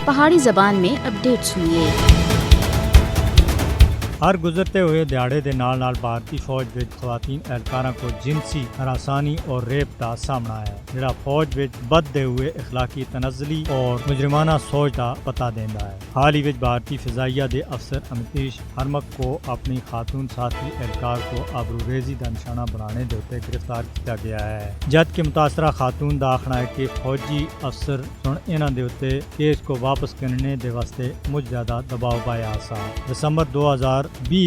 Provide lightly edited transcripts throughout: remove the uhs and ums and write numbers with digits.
پہاڑی زبان میں اپڈیٹ سنیے۔ ہر گزرتے ہوئے دیہڑے دے نال بھارتی فوج وچ خواتین اہلکاراں کو جنسی ہراسانی اور ریپ دا سامنا ہے، جڑا فوج وچ بدتے ہوئے اخلاقی تنزلی اور مجرمانہ سوچ دا پتہ دیندا ہے۔ حال ہی وچ بھارتی فضائیہ دے افسر امتیش ہرمک کو اپنی خاتون ساتھی اہلکار کو آبروریزی دا نشانہ بنانے دے اوتے گرفتار کیتا گیا ہے، جبکہ متاثرہ خاتون دا آخنا ہے کہ فوجی افسر سن انہاں دے اوتے کیس کو واپس کرنے دے واسطے مجھ زیادہ دباؤ پایا سا۔ دسمبر 2020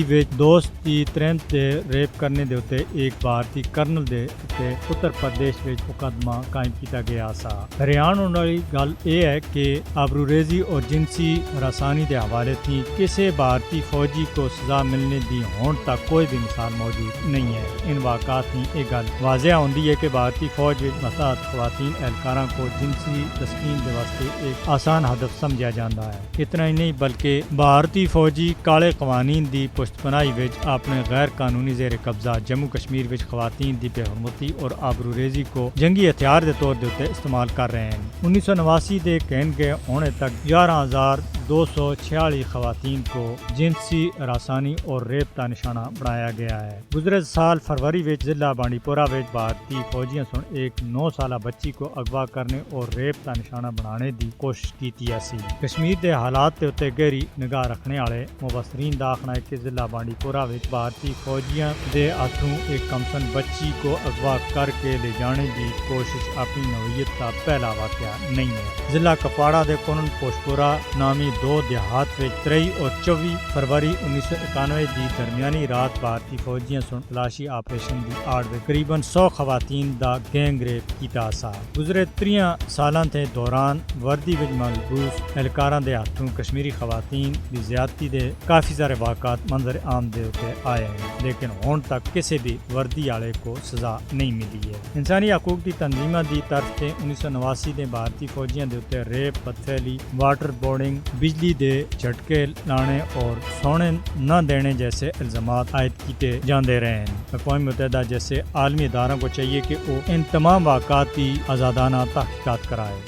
وچ دوست دی ترنت تے ریپ کرنے دے اوتے ایک بھارتی کرنل دے اوتے اتر پردیش وچ مقدمہ قائم کیتا گیا سا۔ حیران ہونے والی گل یہ ہے کہ آبروریزی اور جنسی ہراسانی دے حوالے تھی کسی بھارتی فوجی کو سزا ملنے دی ہون تک کوئی بھی مثال موجود نہیں ہے۔ ان واقعات میں یہ گل واضح ہوندی ہے کہ بھارتی فوج وچ مساعد خواتین اہلکاراں کو جنسی تسکین دے واسطے ایک آسان ہدف سمجھا جاندا ہے۔ اتنا ہی نہیں بلکہ بھارتی فوجی کالے قوانین دی پشت پناہی وچ اپنے غیر قانونی زیر قبضہ جموں کشمیر وچ خواتین دی بے حرمتی اور آبروریزی کو جنگی ہتھیار دے طور دے اوتے استعمال کر رہے ہیں۔ 1989 دے کہن گئے ہونے تک 11,246 خواتین کو جنسی ہراسانی اور ریپ کا نشانہ بنایا گیا ہے۔ گزرے سال فروری وچ ضلع بانڈی پورہ وچ بھارتی فوجیاں سن ایک 9 سالہ بچی کو اغوا کرنے اور ریپ کا نشانہ بنانے دی کوشش کیتی سی۔ کشمیر دے حالات تے اوتے گہری نگاہ رکھنے والے مبصرین دا آخنا ہے کہ ضلع بانڈی پورہ وچ بھارتی فوجیاں دے ہاتھوں ایک کمسن بچی کو اغوا کر کے لے جانے دی کوشش اپنی نوعیت کا پہلا واقعہ نہیں ہے۔ ضلع کپواڑہ دے کونن پوشپورہ نامی دو دیہات وچ 23 اور 24 فروری 1991 دی درمیانی رات بھارتی فوجیاں سن تلاشی آپریشن دی آڑ وچ تقریباً 100 خواتین دا گینگ ریپ کیتا سا۔ گزرے 3 سالاں دے دوران وردی وچ ملبوس اہلکاراں دے ہاتھوں کشمیری خواتین دی زیادتی دے کافی سارے واقعات منظر عام دے اوتے آئے ہیں، لیکن ہون تک کسی بھی وردی والے کو سزا نہیں ملی ہے۔ انسانی حقوق دی تنظیماں دی طرف تے 1989 دے بھارتی فوجیاں دے اوتے ریپ، بدفعلی، واٹر بورڈنگ، بجلی دے جھٹکے لانے اور سونے نہ دینے جیسے الزامات عائد کیتے جاندے رہے ہیں۔ اقوام متحدہ جیسے عالمی اداروں کو چاہیے کہ وہ ان تمام واقعات کی آزادانہ تحقیقات کرائے۔